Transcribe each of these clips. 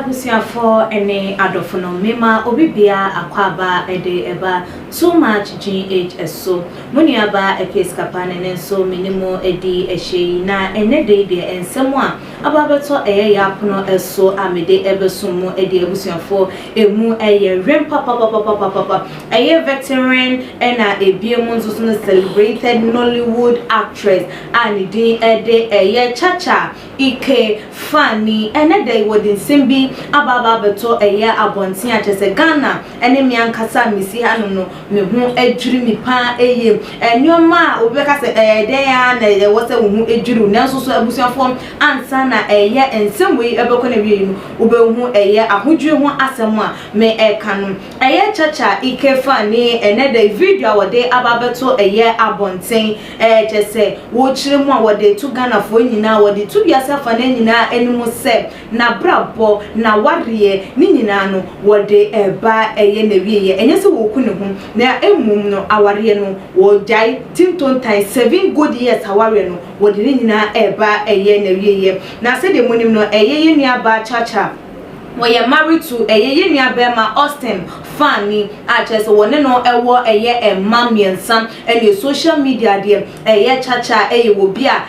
abusuafo ene adofono mema obibia akwaba ede eba too much GHS so muniaba episkapane nenso minimo edi ehyi na ene de ensemo a ababeto yapono eso amede ebesumu edi abusuafo emu rem papa veteran ena ebiemu nso no celebrated Nollywood actress ani din ede Cha Eke Faani D wodin simbi ababa beto abontin achese Ghana ene mi ankasa misi hanu no me hu adwiri mi pa nyoma obeka se de ya na wose hu adwiri nanso so abusuafo ansa na ensemwe ebeko na wie no obehu ahodwiri ho asem a me kanu Cha Eke Faani D video wode ababeto abontin chese wo chire mu a wode tu Ghana fo nyina wode tu biasa fa na nyina enimu se na brabo na warriye ni nyina no wode eba na wiye enye se wo kunu hu na emum no awariye no wo jai tintontan 7 good years awariye no wode ni nyina eba na wiye na se de monim no ye nuaba Cha we are married to nuaba Austin Faani Actress wone no ewo mamiensa ene social media de Cha wo bia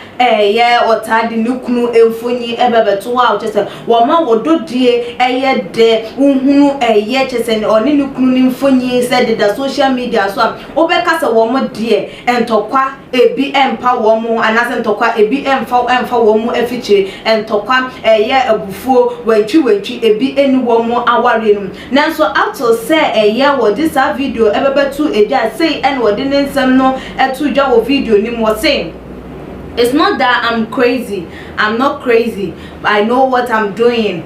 otade nukunu emfonyi ebebeto ha chese wo ma wododie de unhunu chese one nukunu ni mfonyi said the social media so obeka se wo mo de entokwa ebi empa wo mo anase entokwa ebi emfa wo mo afichire entokwa abufuo wantwi ebi eni wo mo aware no nanso after say wo this video ebebetu eja say and wo de nsem no etu dwa wo video ni mo say it's not that I'm crazy. I'm not crazy. I know what I'm doing.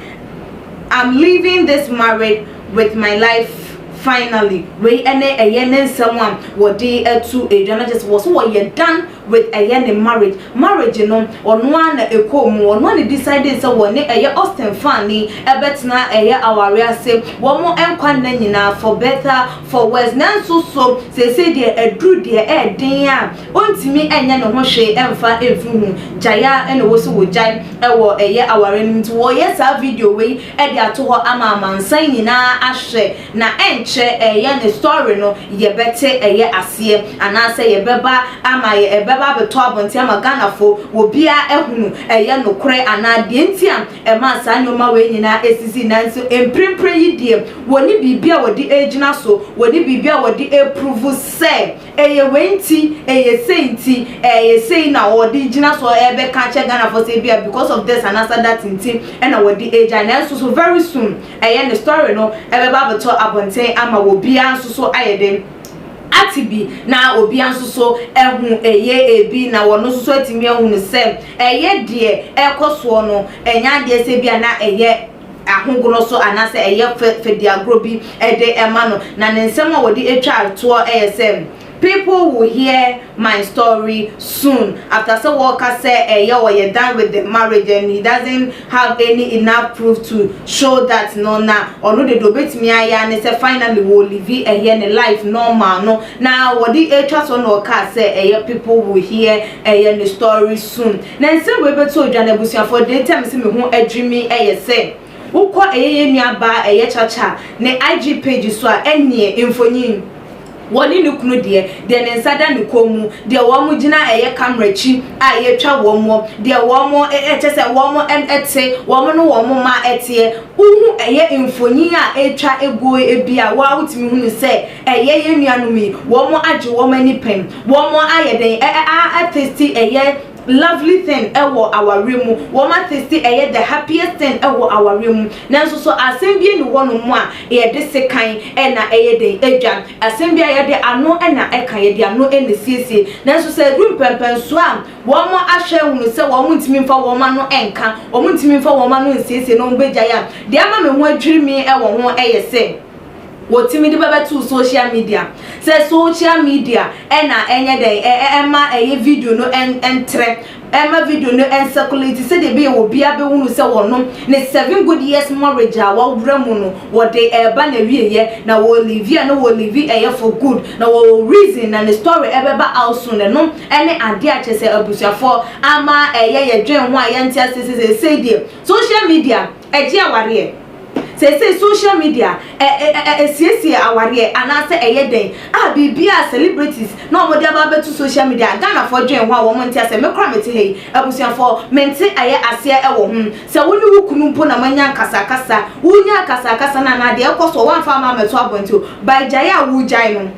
I'm living this marriage with my life finally. We ene someone what they to a journal just was what you done with marriage. Marriage you know on one on one decided so one Austin Faani ebetna our real say one more nyina for better for worse nanso so say dey adru dey den ontimi enya no ho hwe emfa emfuhu jaya ene wo so wo jai ewo our nti wo yes video we dey ato ho ama mansan nyina ahwe na enche ne story no ye bete ase anase ye beba ama ye beba beto abonti ama Ghana fo wo bia ehunu no kore anade ntia ma sa nyoma we nyina esisi nanso emprempre yidie woni bibia wodi agina so woni bibia wodi approve say wenti senti say na wodi gina so ebe ka che Ghana fo say bia because of this and answer that nti na wodi agina so very soon the story no ebeba beto abonti ama wo bia nso so ayede atibi na obi ansoso ehu ebi na wono soso atimi ehu ne sem de ekoso no enya de se bia na ahunguno so anase fediagro bi de emano na nsem a wodi etwa to ASM. People will hear my story soon after so worker say you're done with the marriage and he doesn't have any enough proof to show that no na or no they do bet me and say finally will live in life normal no now what the trust on worker say people will hear the story soon then say we beto Ojanebusia for the time see me who dreamy say ukọ nuaba Cha ne IG page so enie imfonyin woni nukunu de nensada nukomu de wo mu gina camera chi twa wo mo de wo mo chese wo mo ete wo mo no wo mo ma ete uhu imfonyin twa ego ebia wa utimi hunu se nuanu mi wo mo age wo mani pen wo mo ayeden tasty lovely thing our room woman tasty the happiest thing our room nanso so asembie ni wono mu a de sekan na de adwan asembie de ano na eka de ano na siesie nanso so room pempen so a wo mo ahwe hunu se wo mo ntimi mfa wo ma no enka wo mo ntimi mfa wo ma no siesie no mbeja ya de ama me ho adwiri mi wo ho se what me the baba to social media say social media na enye den ema video no entre ema video no circulate say de be wo bia be hunu say wono ne 7 good years marriage a wo wramu no wo de eba na wieye na wo live na wo live for good na wo reason na the story ebeba out soon no ene ade a chese abusuafo ama ye dwen ho a ye ntia say de social media eje aware say social media CC aware anase eyeden bibia celebrities no mo dia ba betu social media Ghana for dwen ho a wo monte ase me kra mete hei abusia for mente aye ase ewo se woni wukunu mpo na manya kasa wunya kasa na de ekoso wan fa ma meto abonto by jaya wu jai no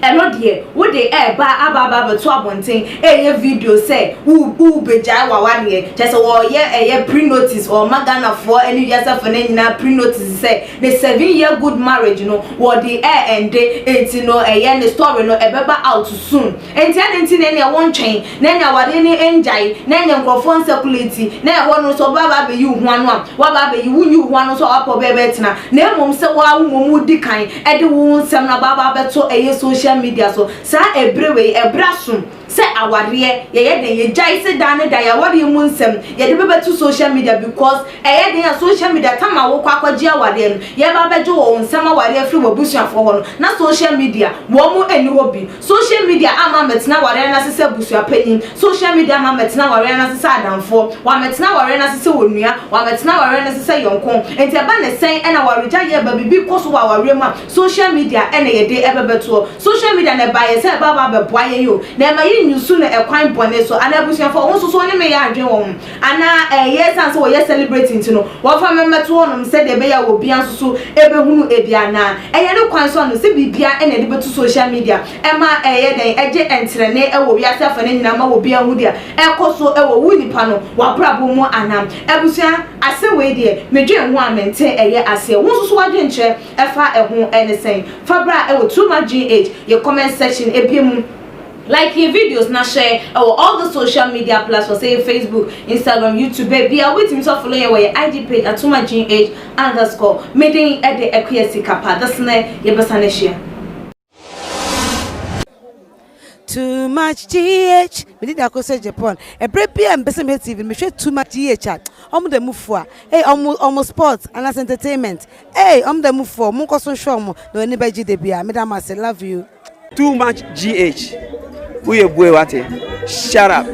eno de wo de ba aba to abonten video say who be jai wa de just wo ye pre notice or magana for any yourself na nyina pre notice say the 7-year good marriage no wo de and enti no the story no ebeba out soon enti adenti na ne won twen na nya wade ni enjai na nya nkrofon circulate na ho no so baba be yu ho anu a wa baba yi wunyu ho anu so apo be betina na emom se wa wo di kan de wo nsem na baba beto social media so sa ebrewe ebrasum say aware ye den ye jai se dan da ya wade mu nsem ye de bebetu social media because den social media tama wo kwakwaji aware no ye ba bejo wo nsem aware afri wo busuafo ho no na social media wo mu eni hobi social media ama metina aware na sese busuapanyin social media ama metina aware na sese adamfo wa metina aware na sese wonua wa metina aware na sese yonko enti aba ne sen ena wareja ye ba bibi koso wa aware ma social media ena ye de ebebeto social media na ba ye se baba be boaye yo na ma yi nyusu na ekwan bone so ana busuafo won so ne me ya adwen won ana yes and so we celebrating no wo fa memeto wonum se de be ya wo bia so ebehunu ebia na eye ne kwan so no se bibia ena de betu social media ema den eje entrene ewo wi asafa na nyina ma wo bia hu dia ekoso ewo wu nipa no wa brabo mu anam ebusua ase we de medwen ho amente eye ase won so wadwen nche efa eho enesen fa bra ewo too much gh your comment section ebiemu like your videos na share all the social media platforms say Facebook, Instagram, YouTube, baby. I wait himself follow your IG page at @tumagh_. Meeting at the Equiesi Kappa. That's ne yebasane share. Too much GH. We did that say Japan. A break and best TV. Me share too much GH chat. The move for. Hey, almost sports and as entertainment. Hey, the move for. Munko so show mo. No anybody de bia. Madam, I say love you. Too much GH. We boy what? Shout out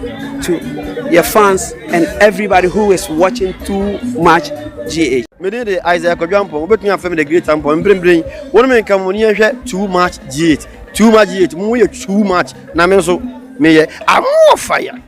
to your fans and everybody who is watching Too Much GH. Me dey the Isaac Kojampo. We between family the great tempo. Bring. One man come when you hear Too Much GH. Too much GH. Mu too much. Na me so me I'm more fire.